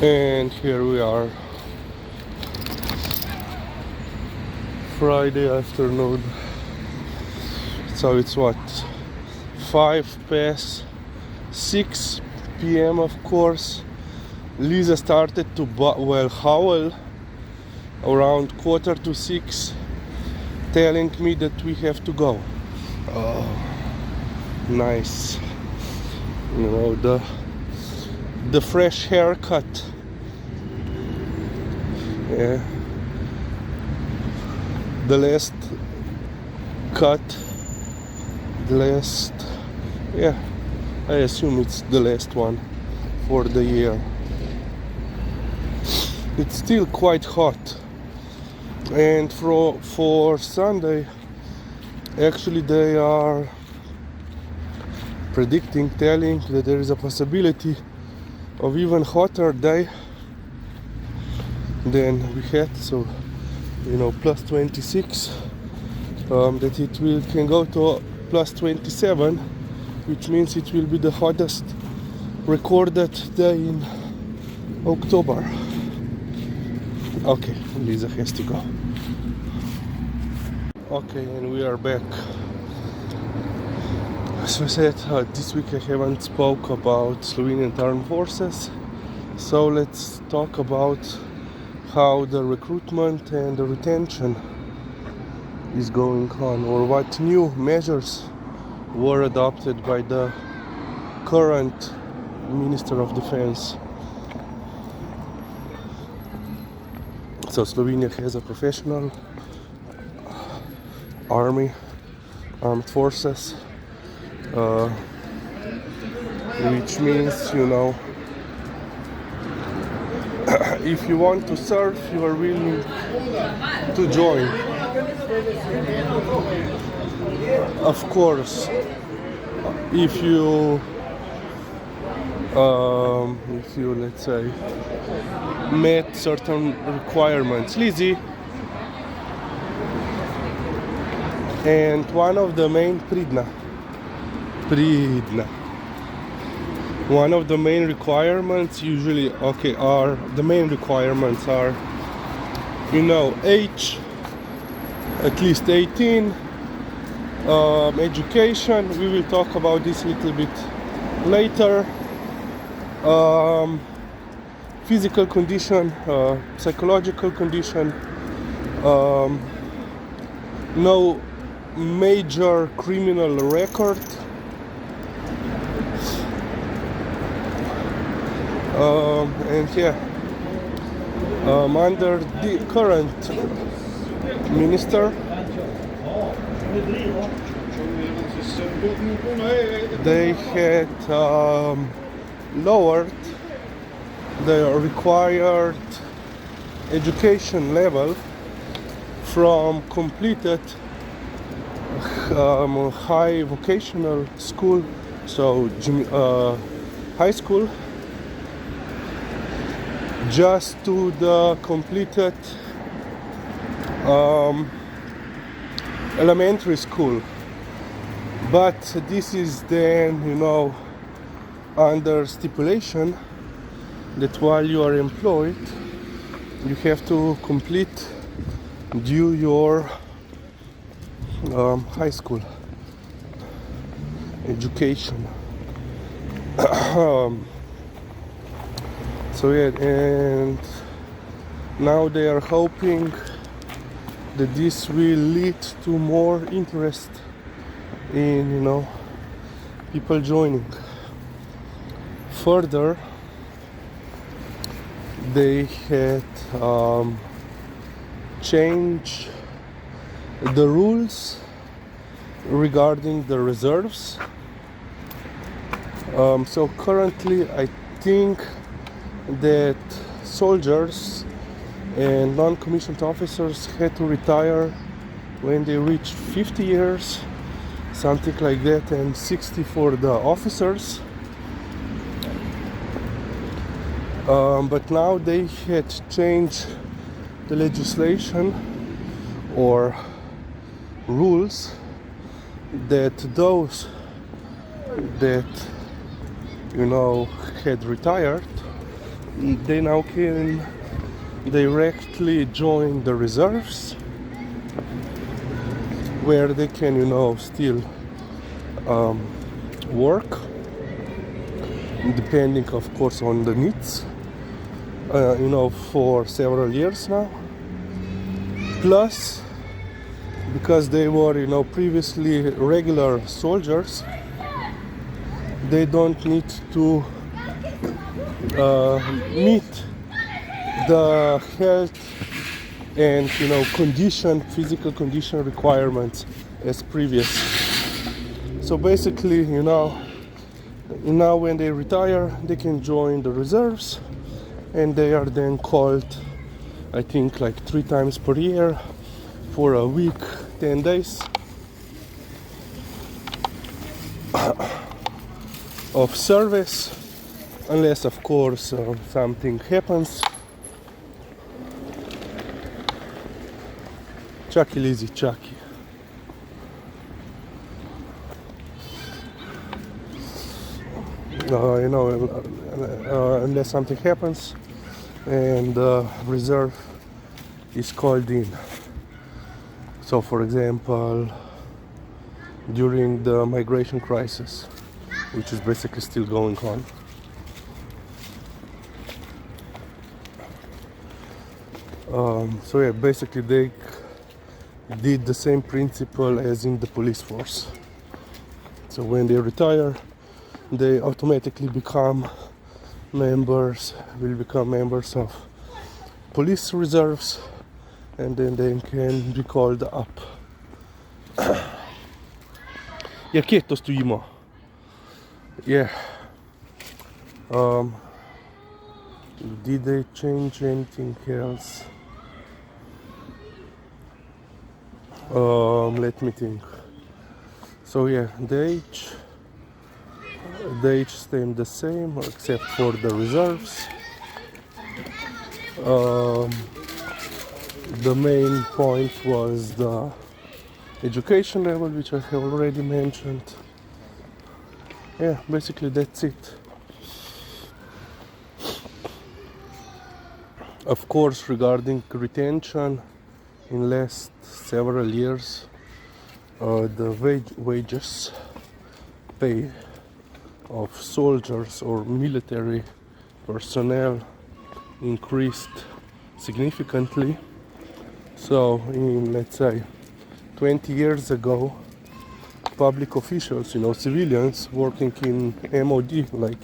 And here we are, Friday afternoon. So it's what, 5 past 6 p.m. of course. Liza started to howl around 5:45, telling me that we have to go. Oh, nice. You know, the fresh haircut. Yeah. The last cut, yeah, I assume it's the last one for the year. It's still quite hot, and for Sunday, actually they are telling that there is a possibility of even hotter day than we had. So, you know, plus 26, that it can go to plus 27, which means it will be the hottest recorded day in October. Okay, Liza has to go. Okay, and we are back. As I said, this week I haven't spoke about Slovenian armed forces, so let's talk about how the recruitment and the retention is going on, or what new measures were adopted by the current Minister of Defense. So Slovenia has a professional armed forces, which means, you know, if you want to serve, you are willing to join. Of course, if you let's say met certain requirements, Lizzie, and one of the main one of the main requirements usually, the main requirements are, you know, age, at least 18, education, we will talk about this a little bit later, physical condition, psychological condition, no major criminal record, and yeah, under the current minister, they had lowered the required education level from completed high vocational school, so high school, just to the completed elementary school. But this is then, you know, under stipulation that while you are employed, you have to complete your high school education. So yeah, and now they are hoping that this will lead to more interest in, you know, people joining. Further, they had changed the rules regarding the reserves. So currently I think that soldiers and non-commissioned officers had to retire when they reached 50 years, something like that, and 60 for the officers. But now they had changed the legislation or rules that those that, you know, had retired they now can directly join the reserves, where they can, still work, depending, of course, on the needs, for several years now. Plus, because they were, previously regular soldiers, they don't need to meet the health and physical condition requirements as previous. So basically, now when they retire, they can join the reserves, and they are then called, I think, like 3 times per year for a week, 10 days of service, unless, of course, something happens. Chucky, Lizzie, Chucky. Unless something happens and the reserve is called in. So, for example, during the migration crisis, which is basically still going on, so yeah, basically they did the same principle as in the police force. So when they retire, they automatically will become members of police reserves, and then they can be called up. Ja, kje to stojimo? Yeah. Did they change anything else? Let me think. So yeah, the age stayed the same except for the reserves. The main point was the education level, which I have already mentioned. Yeah, basically that's it. Of course, regarding retention, in last several years, the wages pay of soldiers or military personnel increased significantly. So in, let's say, 20 years ago, public officials, civilians working in MOD like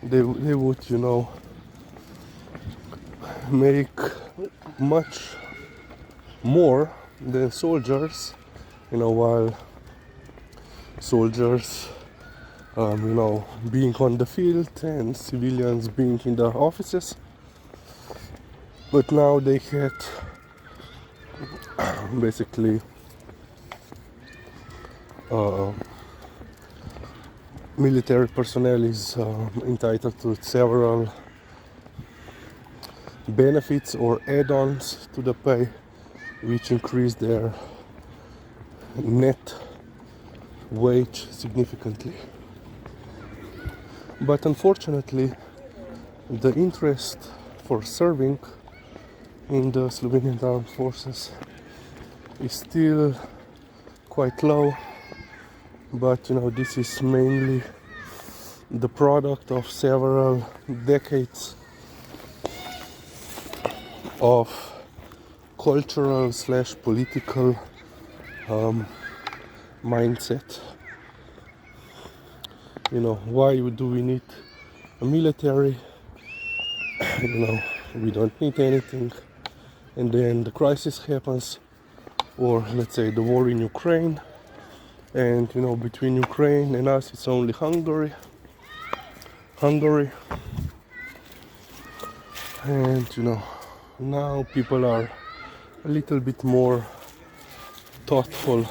they would, make much more than soldiers, while soldiers, being on the field and civilians being in the offices. But now they had basically military personnel is entitled to several benefits or add-ons to the pay, which increase their net wage significantly. But unfortunately, the interest for serving in the Slovenian armed forces is still quite low. But this is mainly the product of several decades of cultural/political mindset. Why do we need a military? We don't need anything. And then the crisis happens, or let's say the war in Ukraine, and between Ukraine and us it's only Hungary, and now people are a little bit more thoughtful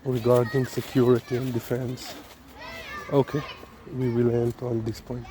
regarding security and defense. Okay, we will end on this point.